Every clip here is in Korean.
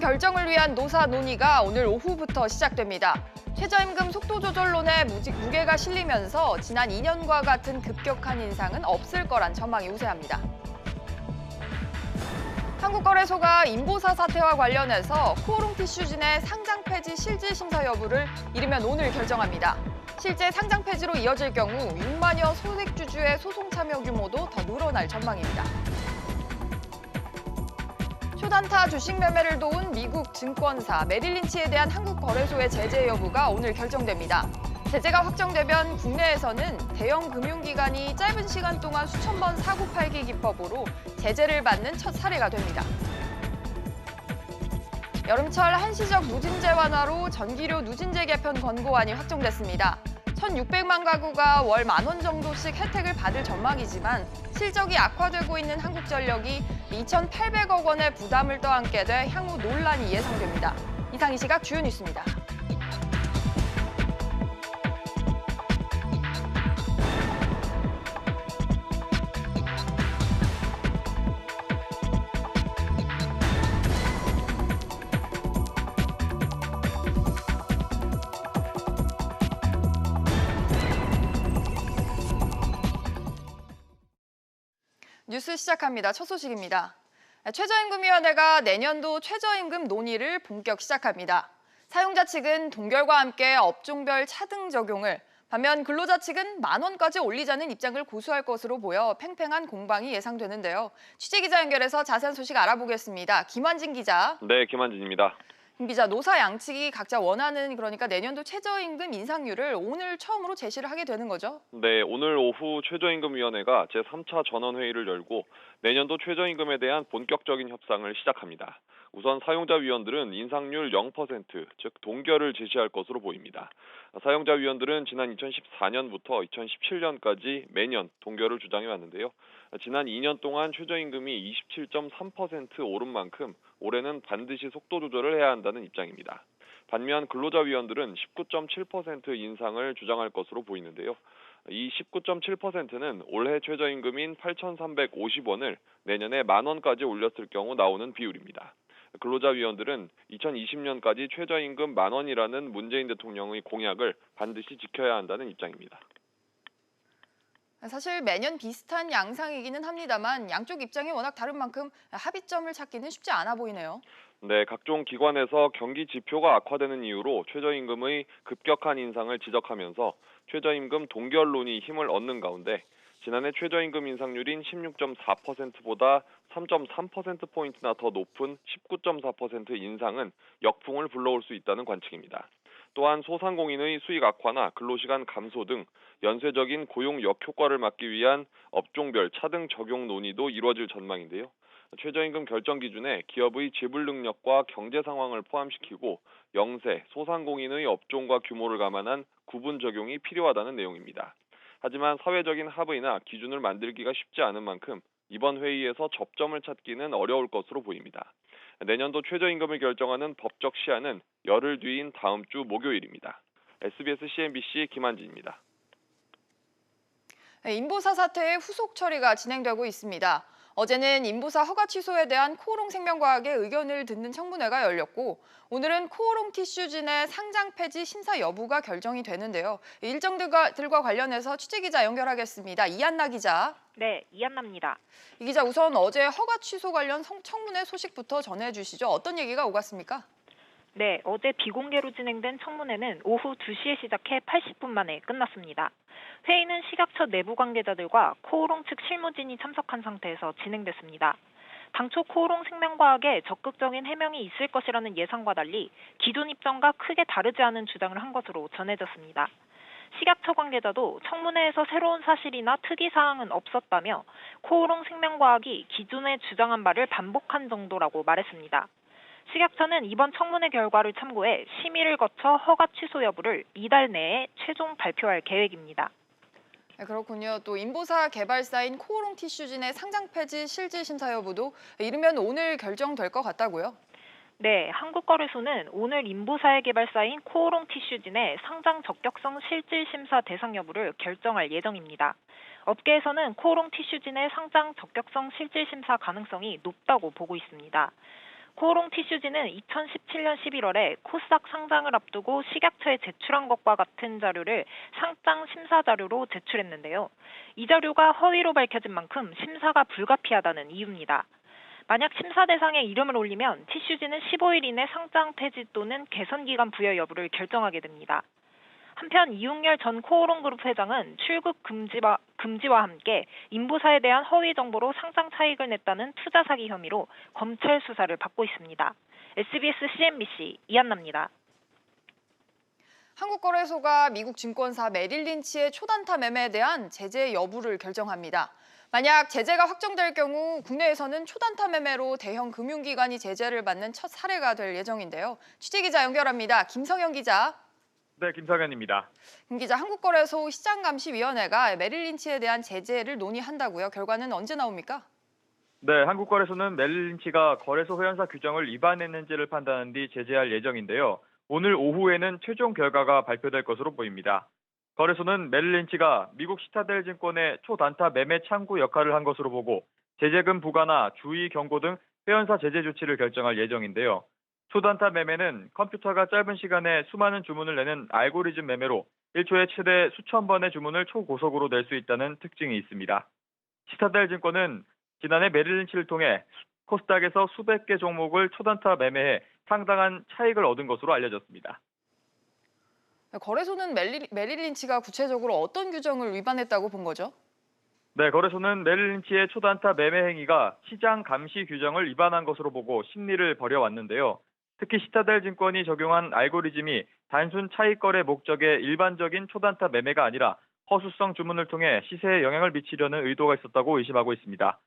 결정을 위한 노사 논의가 오늘 오후부터 시작됩니다. 최저임금 속도 조절론에 무게가 실리면서 지난 2년과 같은 급격한 인상은 없을 거란 전망이 우세합니다. 한국거래소가 인보사 사태와 관련해서 코오롱 티슈진의 상장 폐지 실질 심사 여부를 이르면 오늘 결정합니다. 실제 상장 폐지로 이어질 경우 6만여 소액주주의 소송 참여 규모도 더 늘어날 전망입니다. 초단타 주식 매매를 도운 미국 증권사 메릴린치에 대한 한국거래소의 제재 여부가 오늘 결정됩니다. 제재가 확정되면 국내에서는 대형 금융기관이 짧은 시간 동안 수천 번 사고 팔기 기법으로 제재를 받는 첫 사례가 됩니다. 여름철 한시적 누진제 완화로 전기료 누진제 개편 권고안이 확정됐습니다. 1,600만 가구가 월 10,000원 정도씩 혜택을 받을 전망이지만 실적이 악화되고 있는 한국전력이 2,800억 원의 부담을 떠안게 돼 향후 논란이 예상됩니다. 이상 이 시각 주요 뉴스입니다. 뉴스 시작합니다. 첫 소식입니다. 최저임금위원회가 내년도 최저임금 논의를 본격 시작합니다. 사용자 측은 동결과 함께 업종별 차등 적용을, 반면 근로자 측은 10,000원까지 올리자는 입장을 고수할 것으로 보여 팽팽한 공방이 예상되는데요. 취재기자 연결해서 자세한 소식 알아보겠습니다. 김환진 기자. 네, 김환진입니다. 김 기자, 노사 양측이 각자 원하는 내년도 최저임금 인상률을 오늘 처음으로 제시를 하게 되는 거죠? 네, 오늘 오후 최저임금위원회가 제3차 전원회의를 열고 내년도 최저임금에 대한 본격적인 협상을 시작합니다. 우선 사용자 위원들은 인상률 0%, 즉 동결을 제시할 것으로 보입니다. 사용자 위원들은 지난 2014년부터 2017년까지 매년 동결을 주장해 왔는데요. 지난 2년 동안 최저임금이 27.3% 오른 만큼 올해는 반드시 속도 조절을 해야 한다는 입장입니다. 반면 근로자 위원들은 19.7% 인상을 주장할 것으로 보이는데요. 이 19.7%는 올해 최저임금인 8,350원을 내년에 10,000원까지 올렸을 경우 나오는 비율입니다. 근로자 위원들은 2020년까지 최저임금 10,000원이라는 문재인 대통령의 공약을 반드시 지켜야 한다는 입장입니다. 사실 매년 비슷한 양상이기는 합니다만 양쪽 입장이 워낙 다른 만큼 합의점을 찾기는 쉽지 않아 보이네요. 네, 각종 기관에서 경기 지표가 악화되는 이유로 최저임금의 급격한 인상을 지적하면서 최저임금 동결론이 힘을 얻는 가운데 지난해 최저임금 인상률인 16.4%보다 3.3%포인트나 더 높은 19.4% 인상은 역풍을 불러올 수 있다는 관측입니다. 또한 소상공인의 수익 악화나 근로시간 감소 등 연쇄적인 고용 역효과를 막기 위한 업종별 차등 적용 논의도 이루어질 전망인데요. 최저임금 결정 기준에 기업의 지불 능력과 경제 상황을 포함시키고 영세, 소상공인의 업종과 규모를 감안한 구분 적용이 필요하다는 내용입니다. 하지만 사회적인 합의나 기준을 만들기가 쉽지 않은 만큼 이번 회의에서 접점을 찾기는 어려울 것으로 보입니다. 내년도 최저임금을 결정하는 법적 시한은 열흘 뒤인 다음 주 목요일입니다. SBS CNBC 김한진입니다. 인보사 사태의 후속 처리가 진행되고 있습니다. 어제는 인보사 허가 취소에 대한 코오롱 생명과학의 의견을 듣는 청문회가 열렸고 오늘은 코오롱 티슈진의 상장 폐지 심사 여부가 결정이 되는데요. 일정들과 관련해서 취재기자 연결하겠습니다. 이한나 기자. 네, 이한나입니다. 이 기자, 우선 어제 허가 취소 관련 청문회 소식부터 전해주시죠. 어떤 얘기가 오갔습니까? 네, 어제 비공개로 진행된 청문회는 오후 2시에 시작해 80분 만에 끝났습니다. 회의는 식약처 내부 관계자들과 코오롱 측 실무진이 참석한 상태에서 진행됐습니다. 당초 코오롱 생명과학에 적극적인 해명이 있을 것이라는 예상과 달리 기존 입장과 크게 다르지 않은 주장을 한 것으로 전해졌습니다. 식약처 관계자도 청문회에서 새로운 사실이나 특이사항은 없었다며 코오롱 생명과학이 기존에 주장한 바를 반복한 정도라고 말했습니다. 식약처는 이번 청문회 결과를 참고해 심의를 거쳐 허가 취소 여부를 이달 내에 최종 발표할 계획입니다. 네, 그렇군요. 또 인보사 개발사인 코오롱 티슈진의 상장 폐지 실질 심사 여부도 이르면 오늘 결정될 것 같다고요? 네, 한국거래소는 오늘 인보사의 개발사인 코오롱 티슈진의 상장 적격성 실질 심사 대상 여부를 결정할 예정입니다. 업계에서는 코오롱 티슈진의 상장 적격성 실질 심사 가능성이 높다고 보고 있습니다. 코오롱 티슈지는 2017년 11월에 코스닥 상장을 앞두고 식약처에 제출한 것과 같은 자료를 상장 심사 자료로 제출했는데요. 이 자료가 허위로 밝혀진 만큼 심사가 불가피하다는 이유입니다. 만약 심사 대상에 이름을 올리면 티슈지는 15일 이내 상장 폐지 또는 개선 기간 부여 여부를 결정하게 됩니다. 한편 이웅열 전 코오롱 그룹 회장은 출국 금지와 함께 인보사에 대한 허위 정보로 상장 차익을 냈다는 투자 사기 혐의로 검찰 수사를 받고 있습니다. SBS CNBC 이한나입니다. 한국거래소가 미국 증권사 메릴 린치의 초단타 매매에 대한 제재 여부를 결정합니다. 만약 제재가 확정될 경우 국내에서는 초단타 매매로 대형 금융기관이 제재를 받는 첫 사례가 될 예정인데요. 취재기자 연결합니다. 김성현 기자. 네, 김성현입니다. 김 기자, 한국거래소 시장감시위원회가 메릴 린치에 대한 제재를 논의한다고요. 결과는 언제 나옵니까? 네, 한국거래소는 메릴 린치가 거래소 회원사 규정을 위반했는지를 판단한 뒤 제재할 예정인데요. 오늘 오후에는 최종 결과가 발표될 것으로 보입니다. 거래소는 메릴 린치가 미국 시타델 증권의 초단타 매매 창구 역할을 한 것으로 보고 제재금 부과나 주의 경고 등 회원사 제재 조치를 결정할 예정인데요. 초단타 매매는 컴퓨터가 짧은 시간에 수많은 주문을 내는 알고리즘 매매로 1초에 최대 수천 번의 주문을 초고속으로 낼 수 있다는 특징이 있습니다. 시타델 증권은 지난해 메릴 린치를 통해 코스닥에서 수백 개 종목을 초단타 매매해 상당한 차익을 얻은 것으로 알려졌습니다. 거래소는 메릴 린치가 구체적으로 어떤 규정을 위반했다고 본 거죠? 네, 거래소는 메릴 린치의 초단타 매매 행위가 시장 감시 규정을 위반한 것으로 보고 심리를 벌여왔는데요. 특히 시타델 증권이 적용한 알고리즘이 단순 차익 거래 목적의 일반적인 초단타 매매가 아니라 허수성 주문을 통해 시세에 영향을 미치려는 의도가 있었다고 의심하고 있습니다.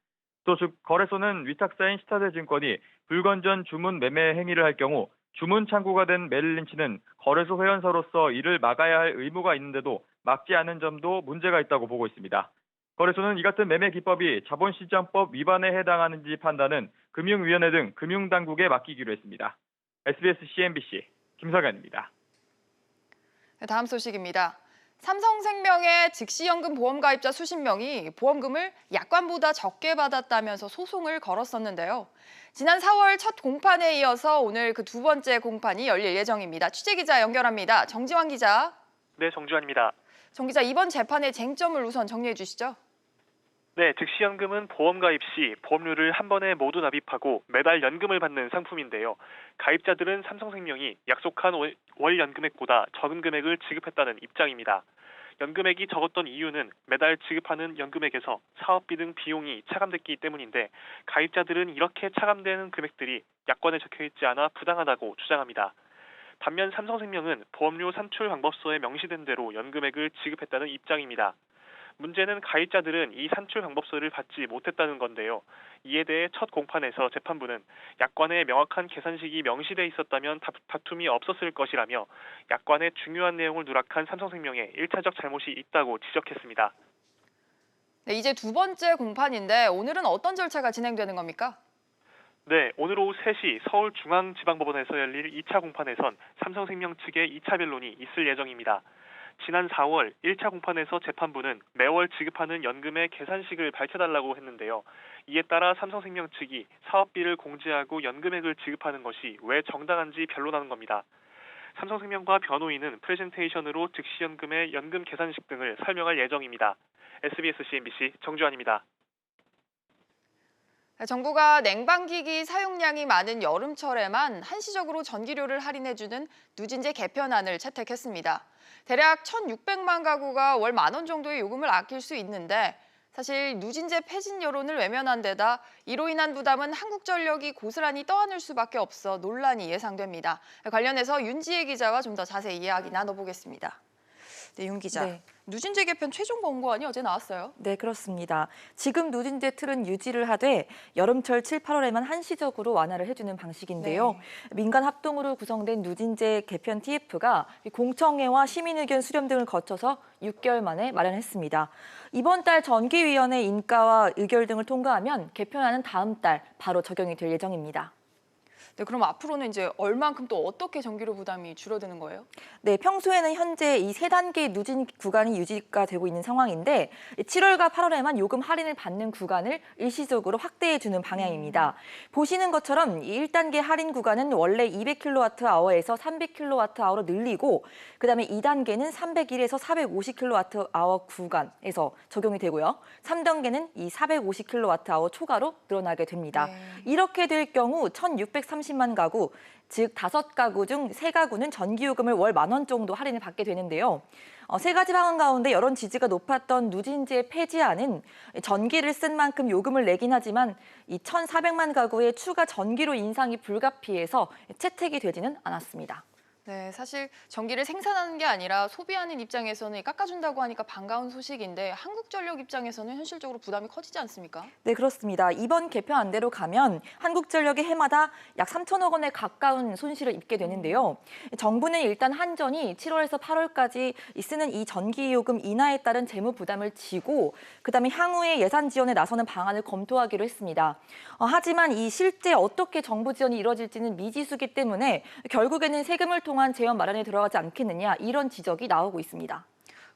또 거래소는 위탁사인 시타델 증권이 불건전 주문 매매 행위를 할 경우 주문 창구가 된 메릴 린치는 거래소 회원사로서 이를 막아야 할 의무가 있는데도 막지 않은 점도 문제가 있다고 보고 있습니다. 거래소는 이 같은 매매 기법이 자본시장법 위반에 해당하는지 판단은 금융위원회 등 금융당국에 맡기기로 했습니다. SBS CNBC 김성현입니다. 다음 소식입니다. 삼성생명의 즉시연금 보험 가입자 수십 명이 보험금을 약관보다 적게 받았다면서 소송을 걸었었는데요. 지난 4월 첫 공판에 이어서 오늘 그 두 번째 공판이 열릴 예정입니다. 취재기자 연결합니다. 정지환 기자. 네, 정주환입니다. 정 기자, 이번 재판의 쟁점을 우선 정리해 주시죠. 네, 즉시연금은 보험 가입 시 보험료를 한 번에 모두 납입하고 매달 연금을 받는 상품인데요. 가입자들은 삼성생명이 약속한 월 연금액보다 적은 금액을 지급했다는 입장입니다. 연금액이 적었던 이유는 매달 지급하는 연금액에서 사업비 등 비용이 차감됐기 때문인데 가입자들은 이렇게 차감되는 금액들이 약관에 적혀있지 않아 부당하다고 주장합니다. 반면 삼성생명은 보험료 산출 방법서에 명시된 대로 연금액을 지급했다는 입장입니다. 문제는 가입자들은 이 산출 방법서를 받지 못했다는 건데요. 이에 대해 첫 공판에서 재판부는 약관에 명확한 계산식이 명시돼 있었다면 다툼이 없었을 것이라며 약관의 중요한 내용을 누락한 삼성생명에 1차적 잘못이 있다고 지적했습니다. 네, 이제 두 번째 공판인데 오늘은 어떤 절차가 진행되는 겁니까? 네, 오늘 오후 3시 서울중앙지방법원에서 열릴 2차 공판에선 삼성생명 측의 2차 변론이 있을 예정입니다. 지난 4월 1차 공판에서 재판부는 매월 지급하는 연금의 계산식을 밝혀달라고 했는데요. 이에 따라 삼성생명 측이 사업비를 공제하고 연금액을 지급하는 것이 왜 정당한지 변론하는 겁니다. 삼성생명과 변호인은 프레젠테이션으로 즉시연금의 연금 계산식 등을 설명할 예정입니다. SBS CNBC 정주환입니다. 정부가 냉방기기 사용량이 많은 여름철에만 한시적으로 전기료를 할인해주는 누진제 개편안을 채택했습니다. 대략 1,600만 가구가 월 10,000원 정도의 요금을 아낄 수 있는데 사실 누진제 폐진 여론을 외면한 데다 이로 인한 부담은 한국전력이 고스란히 떠안을 수밖에 없어 논란이 예상됩니다. 관련해서 윤지혜 기자와 좀 더 자세히 이야기 나눠보겠습니다. 네, 윤 기자. 네. 누진제 개편 최종 권고안이 어제 나왔어요. 네, 그렇습니다. 지금 누진제 틀은 유지를 하되 여름철 7, 8월에만 한시적으로 완화를 해주는 방식인데요. 네. 민간 합동으로 구성된 누진제 개편 TF가 공청회와 시민 의견 수렴 등을 거쳐서 6개월 만에 마련했습니다. 이번 달 전기위원회 인가와 의결 등을 통과하면 개편안은 다음 달 바로 적용이 될 예정입니다. 네, 그럼 앞으로는 이제 얼만큼 또 어떻게 전기료 부담이 줄어드는 거예요? 네, 평소에는 현재 이 3단계 누진 구간이 유지가 되고 있는 상황인데 7월과 8월에만 요금 할인을 받는 구간을 일시적으로 확대해 주는 방향입니다. 보시는 것처럼 이 1단계 할인 구간은 원래 200kWh에서 300kWh로 늘리고 그다음에 2단계는 301에서 450kWh 구간에서 적용이 되고요. 3단계는 이 450kWh 초과로 늘어나게 됩니다. 네. 이렇게 될 경우 1,630만 가구, 즉 5가구 중 3가구는 전기요금을 월 10,000원 정도 할인을 받게 되는데요. 세 가지 방안 가운데 여론 지지가 높았던 누진제 폐지안은 전기를 쓴 만큼 요금을 내긴 하지만 이 1,400만 가구의 추가 전기료 인상이 불가피해서 채택이 되지는 않았습니다. 네, 사실 전기를 생산하는 게 아니라 소비하는 입장에서는 깎아준다고 하니까 반가운 소식인데 한국전력 입장에서는 현실적으로 부담이 커지지 않습니까? 네, 그렇습니다. 이번 개편안대로 가면 한국전력이 해마다 약 3천억 원에 가까운 손실을 입게 되는데요. 정부는 일단 한전이 7월에서 8월까지 쓰는 이 전기요금 인하에 따른 재무 부담을 지고 그다음에 향후에 예산 지원에 나서는 방안을 검토하기로 했습니다. 하지만 이 실제 어떻게 정부 지원이 이뤄질지는 미지수기 때문에 결국에는 세금을 통한 재원 마련에 들어가지 않겠느냐 이런 지적이 나오고 있습니다.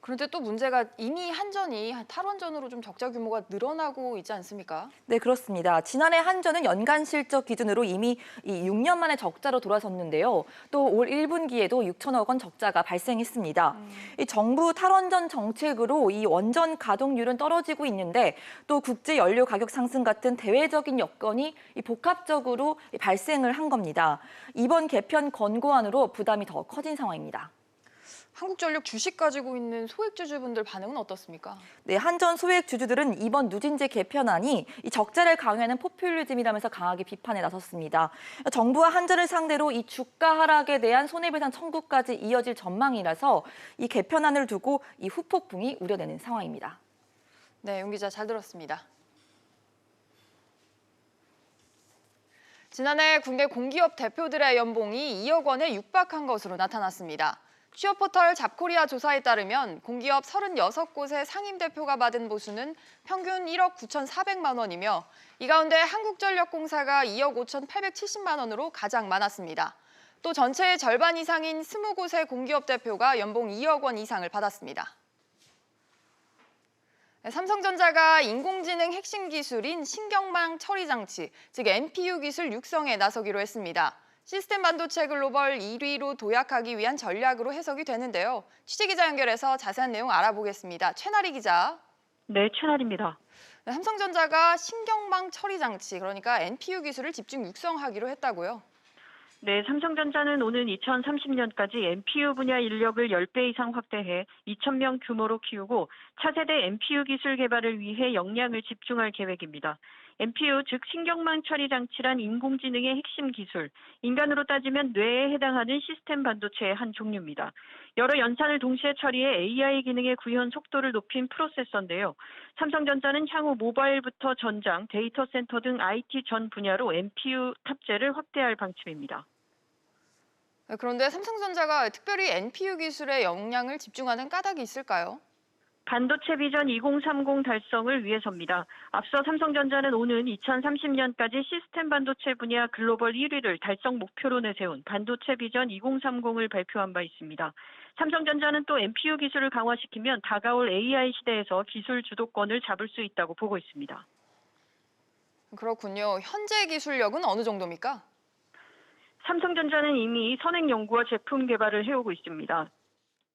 그런데 또 문제가 이미 한전이 탈원전으로 좀 적자 규모가 늘어나고 있지 않습니까? 네, 그렇습니다. 지난해 한전은 연간 실적 기준으로 이미 6년 만에 적자로 돌아섰는데요. 또 올 1분기에도 6천억 원 적자가 발생했습니다. 이 정부 탈원전 정책으로 이 원전 가동률은 떨어지고 있는데 또 국제 연료 가격 상승 같은 대외적인 여건이 복합적으로 발생을 한 겁니다. 이번 개편 권고안으로 부담이 더 커진 상황입니다. 한국전력 주식 가지고 있는 소액주주분들 반응은 어떻습니까? 네, 한전 소액 주주들은 이번 누진제 개편안이 이 적자를 강요하는 포퓰리즘이라면서 강하게 비판에 나섰습니다. 정부와 한전을 상대로 이 주가 하락에 대한 손해배상 청구까지 이어질 전망이라서 이 개편안을 두고 이 후폭풍이 우려되는 상황입니다. 네, 용 기자 잘 들었습니다. 지난해 국내 공기업 대표들의 연봉이 2억 원에 육박한 것으로 나타났습니다. 취업포털 잡코리아 조사에 따르면 공기업 36곳의 상임대표가 받은 보수는 평균 1억 9,400만 원이며 이 가운데 한국전력공사가 2억 5,870만 원으로 가장 많았습니다. 또 전체의 절반 이상인 20곳의 공기업 대표가 연봉 2억 원 이상을 받았습니다. 삼성전자가 인공지능 핵심 기술인 신경망 처리 장치, 즉 NPU 기술 육성에 나서기로 했습니다. 시스템 반도체 글로벌 1위로 도약하기 위한 전략으로 해석이 되는데요. 취재기자 연결해서 자세한 내용 알아보겠습니다. 최나리 기자. 네, 최나리입니다. 삼성전자가 신경망 처리 장치, 그러니까 NPU 기술을 집중 육성하기로 했다고요? 네, 삼성전자는 오는 2030년까지 NPU 분야 인력을 10배 이상 확대해 2,000명 규모로 키우고 차세대 NPU 기술 개발을 위해 역량을 집중할 계획입니다. NPU, 즉 신경망 처리 장치란 인공지능의 핵심 기술, 인간으로 따지면 뇌에 해당하는 시스템 반도체의 한 종류입니다. 여러 연산을 동시에 처리해 AI 기능의 구현 속도를 높인 프로세서인데요. 삼성전자는 향후 모바일부터 전장, 데이터 센터 등 IT 전 분야로 NPU 탑재를 확대할 방침입니다. 그런데 삼성전자가 특별히 NPU 기술에 역량을 집중하는 까닭이 있을까요? 반도체 비전 2030 달성을 위해서입니다. 앞서 삼성전자는 오는 2030년까지 시스템 반도체 분야 글로벌 1위를 달성 목표로 내세운 반도체 비전 2030을 발표한 바 있습니다. 삼성전자는 또 NPU 기술을 강화시키면 다가올 AI 시대에서 기술 주도권을 잡을 수 있다고 보고 있습니다. 그렇군요. 현재 기술력은 어느 정도입니까? 삼성전자는 이미 선행 연구와 제품 개발을 해오고 있습니다.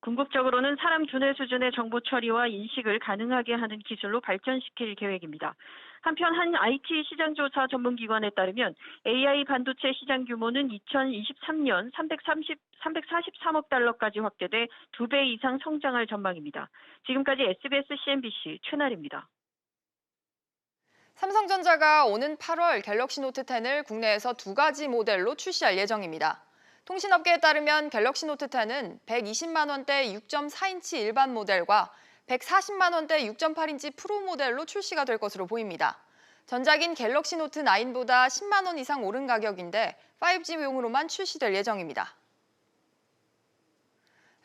궁극적으로는 사람 두뇌 수준의 정보 처리와 인식을 가능하게 하는 기술로 발전시킬 계획입니다. 한편 한 IT 시장조사 전문기관에 따르면 AI 반도체 시장 규모는 2023년 343억 달러까지 확대돼 2배 이상 성장할 전망입니다. 지금까지 SBS CNBC 최나리입니다. 삼성전자가 오는 8월 갤럭시 노트 10을 국내에서 2가지 모델로 출시할 예정입니다. 통신업계에 따르면 갤럭시 노트 10은 120만 원대 6.4인치 일반 모델과 140만 원대 6.8인치 프로 모델로 출시가 될 것으로 보입니다. 전작인 갤럭시 노트 9보다 10만 원 이상 오른 가격인데 5G용으로만 출시될 예정입니다.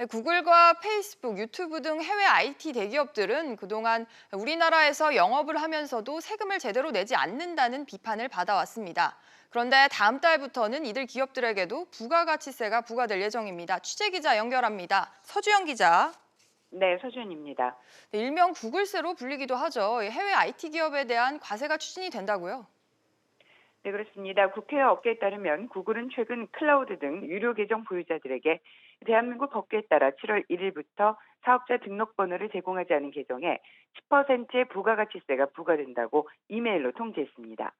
구글과 페이스북, 유튜브 등 해외 IT 대기업들은 그동안 우리나라에서 영업을 하면서도 세금을 제대로 내지 않는다는 비판을 받아왔습니다. 그런데 다음 달부터는 이들 기업들에게도 부가가치세가 부과될 예정입니다. 취재기자 연결합니다. 서주영 기자. 네, 서준입니다. 네, 일명 구글세로 불리기도 하죠. 해외 IT 기업에 대한 과세가 추진이 된다고요? 네, 그렇습니다. 국회와 업계에 따르면 구글은 최근 클라우드 등 유료 계정 보유자들에게 대한민국 법규에 따라 7월 1일부터 사업자 등록번호를 제공하지 않은 계정에 10%의 부가가치세가 부과된다고 이메일로 통지했습니다.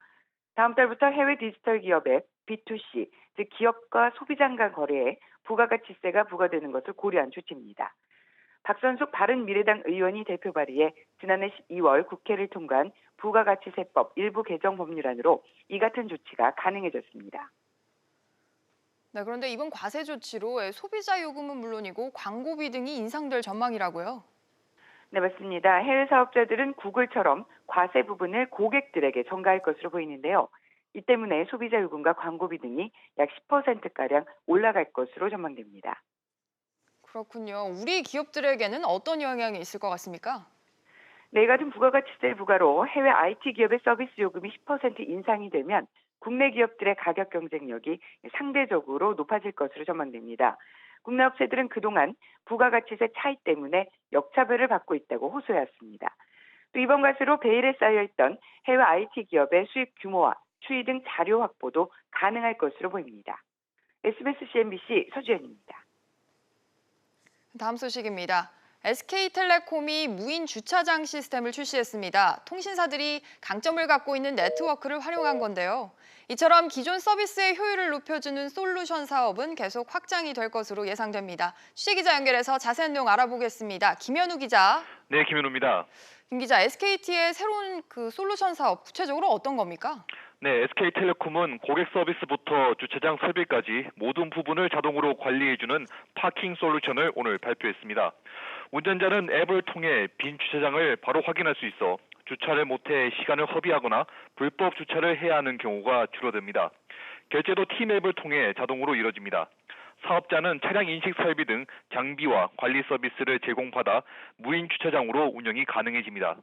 다음 달부터 해외 디지털 기업의 B2C, 즉 기업과 소비자 간 거래에 부가가치세가 부과되는 것을 고려한 조치입니다. 박선숙 바른미래당 의원이 대표 발의해 지난해 12월 국회를 통과한 부가가치세법 일부 개정 법률안으로 이 같은 조치가 가능해졌습니다. 네, 그런데 이번 과세 조치로 소비자 요금은 물론이고 광고비 등이 인상될 전망이라고요? 네, 맞습니다. 해외 사업자들은 구글처럼 과세 부분을 고객들에게 전가할 것으로 보이는데요. 이 때문에 소비자 요금과 광고비 등이 약 10%가량 올라갈 것으로 전망됩니다. 그렇군요. 우리 기업들에게는 어떤 영향이 있을 것 같습니까? 네, 이 같은 부가가치세 부과로 해외 IT 기업의 서비스 요금이 10% 인상이 되면 국내 기업들의 가격 경쟁력이 상대적으로 높아질 것으로 전망됩니다. 국내 업체들은 그동안 부가가치세 차이 때문에 역차별을 받고 있다고 호소해왔습니다. 또 이번 과세로 베일에 쌓여있던 해외 IT 기업의 수익 규모와 추이 등 자료 확보도 가능할 것으로 보입니다. SBS CNBC 서주연입니다. 다음 소식입니다. SK텔레콤이 무인 주차장 시스템을 출시했습니다. 통신사들이 강점을 갖고 있는 네트워크를 활용한 건데요. 이처럼 기존 서비스의 효율을 높여주는 솔루션 사업은 계속 확장이 될 것으로 예상됩니다. 취재기자 연결해서 자세한 내용 알아보겠습니다. 김현우 기자. 네, 김현우입니다. 김 기자, SKT의 새로운 솔루션 사업 구체적으로 어떤 겁니까? 네, SK텔레콤은 고객 서비스부터 주차장 설비까지 모든 부분을 자동으로 관리해주는 파킹 솔루션을 오늘 발표했습니다. 운전자는 앱을 통해 빈 주차장을 바로 확인할 수 있어 주차를 못해 시간을 허비하거나 불법 주차를 해야 하는 경우가 줄어듭니다. 결제도 T맵을 통해 자동으로 이뤄집니다. 사업자는 차량 인식 설비 등 장비와 관리 서비스를 제공받아 무인 주차장으로 운영이 가능해집니다.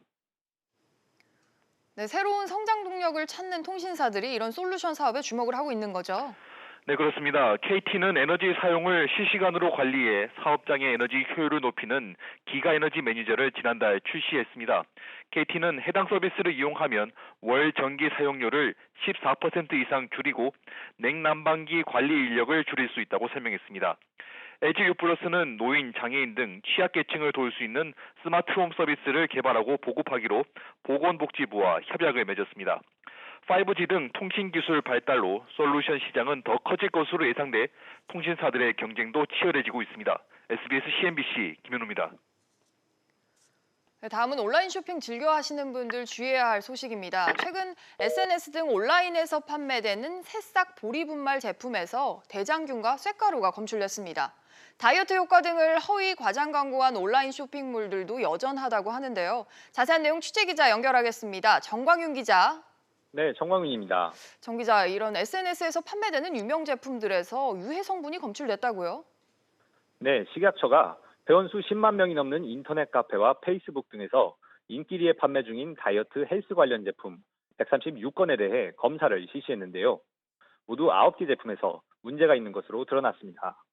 네, 새로운 성장 동력을 찾는 통신사들이 이런 솔루션 사업에 주목을 하고 있는 거죠. 네, 그렇습니다. KT는 에너지 사용을 실시간으로 관리해 사업장의 에너지 효율을 높이는 기가에너지 매니저를 지난달 출시했습니다. KT는 해당 서비스를 이용하면 월 전기 사용료를 14% 이상 줄이고 냉난방기 관리 인력을 줄일 수 있다고 설명했습니다. LG유플러스는 노인, 장애인 등 취약계층을 도울 수 있는 스마트홈 서비스를 개발하고 보급하기로 보건복지부와 협약을 맺었습니다. 5G 등 통신기술 발달로 솔루션 시장은 더 커질 것으로 예상돼 통신사들의 경쟁도 치열해지고 있습니다. SBS CNBC 김현우입니다. 네, 다음은 온라인 쇼핑 즐겨 하시는 분들 주의해야 할 소식입니다. 최근 SNS 등 온라인에서 판매되는 새싹 보리분말 제품에서 대장균과 쇳가루가 검출됐습니다. 다이어트 효과 등을 허위 과장 광고한 온라인 쇼핑몰들도 여전하다고 하는데요. 자세한 내용 취재기자 연결하겠습니다. 정광윤 기자. 네, 정광윤입니다. 정 기자, 이런 SNS에서 판매되는 유명 제품들에서 유해 성분이 검출됐다고요? 네, 식약처가 회원수 10만 명이 넘는 인터넷 카페와 페이스북 등에서 인기리에 판매 중인 다이어트 헬스 관련 제품 136건에 대해 검사를 실시했는데요. 모두 9개 제품에서 문제가 있는 것으로 드러났습니다.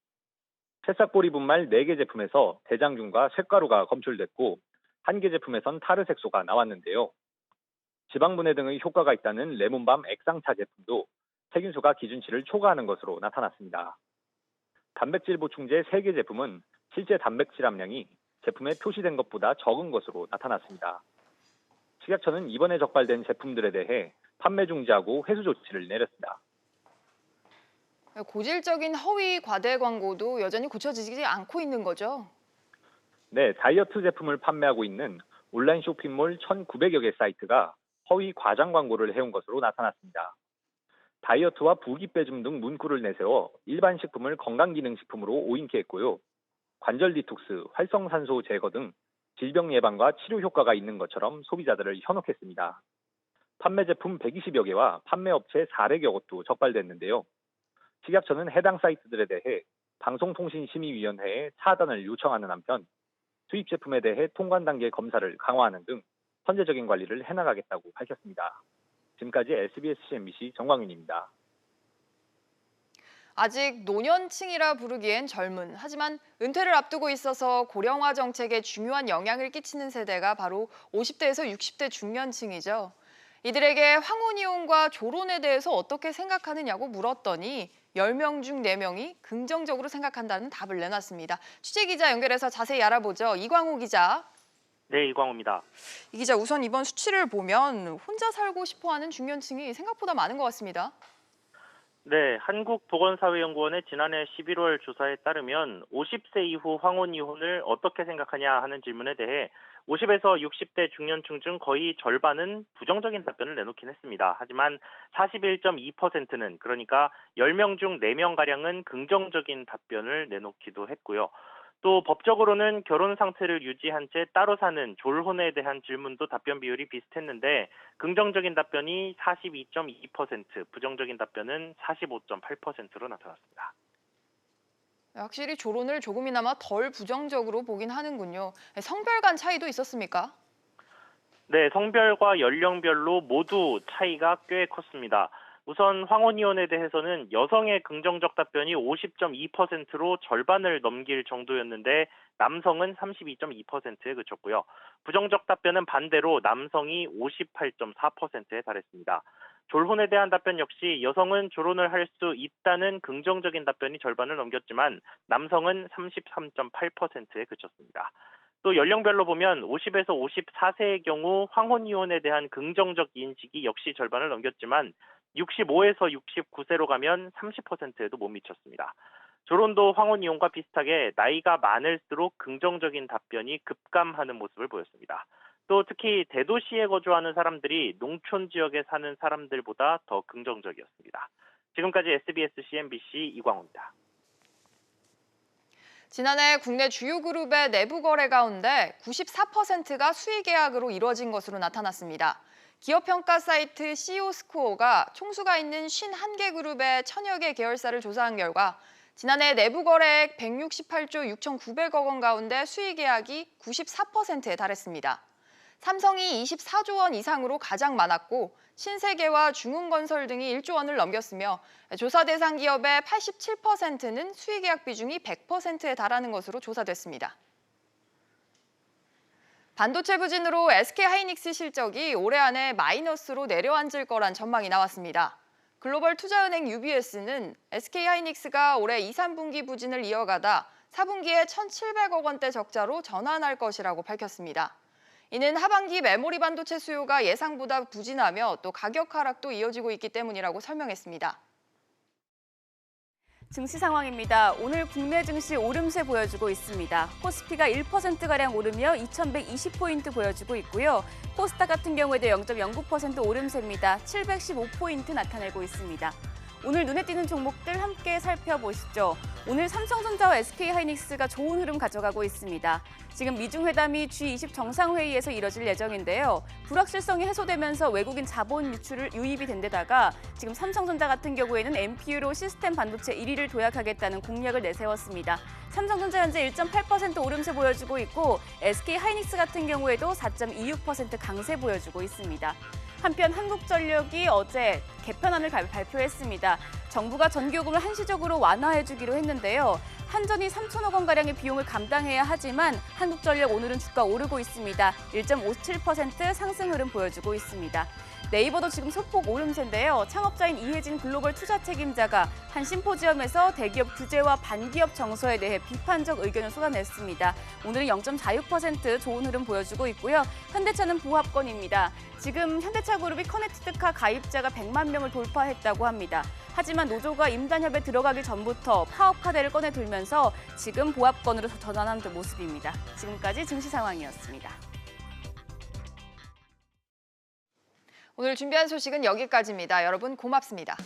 새싹보리 분말 4개 제품에서 대장균과 쇳가루가 검출됐고 1개 제품에선 타르색소가 나왔는데요. 지방분해 등의 효과가 있다는 레몬밤 액상차 제품도 세균수가 기준치를 초과하는 것으로 나타났습니다. 단백질 보충제 3개 제품은 실제 단백질 함량이 제품에 표시된 것보다 적은 것으로 나타났습니다. 식약처는 이번에 적발된 제품들에 대해 판매 중지하고 회수 조치를 내렸습니다. 고질적인 허위 과대 광고도 여전히 고쳐지지 않고 있는 거죠? 네, 다이어트 제품을 판매하고 있는 온라인 쇼핑몰 1,900여 개 사이트가 허위 과장 광고를 해온 것으로 나타났습니다. 다이어트와 부기 빼줌 등 문구를 내세워 일반 식품을 건강기능식품으로 오인케했고요. 관절 디톡스, 활성산소 제거 등 질병 예방과 치료 효과가 있는 것처럼 소비자들을 현혹했습니다. 판매 제품 120여 개와 판매업체 400여 곳도 적발됐는데요. 식약처는 해당 사이트들에 대해 방송통신심의위원회에 차단을 요청하는 한편 수입 제품에 대해 통관 단계 검사를 강화하는 등 선제적인 관리를 해나가겠다고 밝혔습니다. 지금까지 SBS CNBC 정광윤입니다. 아직 노년층이라 부르기엔 젊은, 하지만 은퇴를 앞두고 있어서 고령화 정책에 중요한 영향을 끼치는 세대가 바로 50대에서 60대 중년층이죠. 이들에게 황혼이혼과 조론에 대해서 어떻게 생각하느냐고 물었더니 10명 중 4명이 긍정적으로 생각한다는 답을 내놨습니다. 취재기자 연결해서 자세히 알아보죠. 이광호 기자. 네, 이광호입니다. 이 기자, 우선 이번 수치를 보면 혼자 살고 싶어하는 중년층이 생각보다 많은 것 같습니다. 네, 한국보건사회연구원의 지난해 11월 조사에 따르면 50세 이후 황혼 이혼을 어떻게 생각하냐 하는 질문에 대해 50에서 60대 중년층 중 거의 절반은 부정적인 답변을 내놓긴 했습니다. 하지만 41.2%는 그러니까 10명 중 4명가량은 긍정적인 답변을 내놓기도 했고요. 또 법적으로는 결혼 상태를 유지한 채 따로 사는 졸혼에 대한 질문도 답변 비율이 비슷했는데 긍정적인 답변이 42.2%, 부정적인 답변은 45.8%로 나타났습니다. 확실히 조론을 조금이나마 덜 부정적으로 보긴 하는군요. 성별 간 차이도 있었습니까? 네, 성별과 연령별로 모두 차이가 꽤 컸습니다. 우선 황혼이혼에 대해서는 여성의 긍정적 답변이 50.2%로 절반을 넘길 정도였는데 남성은 32.2%에 그쳤고요. 부정적 답변은 반대로 남성이 58.4%에 달했습니다. 졸혼에 대한 답변 역시 여성은 졸혼을 할 수 있다는 긍정적인 답변이 절반을 넘겼지만 남성은 33.8%에 그쳤습니다. 또 연령별로 보면 50에서 54세의 경우 황혼이혼에 대한 긍정적 인식이 역시 절반을 넘겼지만 65에서 69세로 가면 30%에도 못 미쳤습니다. 조론도 황혼이혼과 비슷하게 나이가 많을수록 긍정적인 답변이 급감하는 모습을 보였습니다. 또 특히 대도시에 거주하는 사람들이 농촌 지역에 사는 사람들보다 더 긍정적이었습니다. 지금까지 SBS CNBC 이광호입니다. 지난해 국내 주요 그룹의 내부 거래 가운데 94%가 수의 계약으로 이루어진 것으로 나타났습니다. 기업 평가 사이트 CEO스코어가 총수가 있는 51개 그룹의 1000여 개 계열사를 조사한 결과 지난해 내부 거래액 168조 6,900억 원 가운데 수의 계약이 94%에 달했습니다. 삼성이 24조 원 이상으로 가장 많았고 신세계와 중흥건설 등이 1조 원을 넘겼으며 조사 대상 기업의 87%는 수의 계약 비중이 100%에 달하는 것으로 조사됐습니다. 반도체 부진으로 SK하이닉스 실적이 올해 안에 마이너스로 내려앉을 거란 전망이 나왔습니다. 글로벌 투자은행 UBS는 SK하이닉스가 올해 2, 3분기 부진을 이어가다 4분기에 1,700억 원대 적자로 전환할 것이라고 밝혔습니다. 이는 하반기 메모리 반도체 수요가 예상보다 부진하며 또 가격 하락도 이어지고 있기 때문이라고 설명했습니다. 증시 상황입니다. 오늘 국내 증시 오름세 보여주고 있습니다. 코스피가 1%가량 오르며 2,120포인트 보여주고 있고요. 코스닥 같은 경우에도 0.09% 오름세입니다. 715포인트 나타내고 있습니다. 오늘 눈에 띄는 종목들 함께 살펴보시죠. 오늘 삼성전자와 SK하이닉스가 좋은 흐름 가져가고 있습니다. 지금 미중회담이 G20 정상회의에서 이뤄질 예정인데요. 불확실성이 해소되면서 외국인 자본 유입이 된 데다가 지금 삼성전자 같은 경우에는 NPU로 시스템 반도체 1위를 도약하겠다는 공약을 내세웠습니다. 삼성전자 현재 1.8% 오름세 보여주고 있고 SK하이닉스 같은 경우에도 4.26% 강세 보여주고 있습니다. 한편 한국전력이 어제 개편안을 발표했습니다. 정부가 전기요금을 한시적으로 완화해주기로 했는데요. 한전이 3천억 원가량의 비용을 감당해야 하지만 한국전력 오늘은 주가 오르고 있습니다. 1.57% 상승 흐름 보여주고 있습니다. 네이버도 지금 소폭 오름세인데요. 창업자인 이혜진 글로벌 투자 책임자가 한 심포지엄에서 대기업 규제와 반기업 정서에 대해 비판적 의견을 쏟아냈습니다. 오늘은 0.46% 좋은 흐름 보여주고 있고요. 현대차는 보합권입니다. 지금 현대차 그룹이 커넥티드카 가입자가 100만 명을 돌파했다고 합니다. 하지만 노조가 임단협에 들어가기 전부터 파업카드를 꺼내들면서 지금 보합권으로 전환한 모습입니다. 지금까지 증시 상황이었습니다. 오늘 준비한 소식은 여기까지입니다. 여러분 고맙습니다.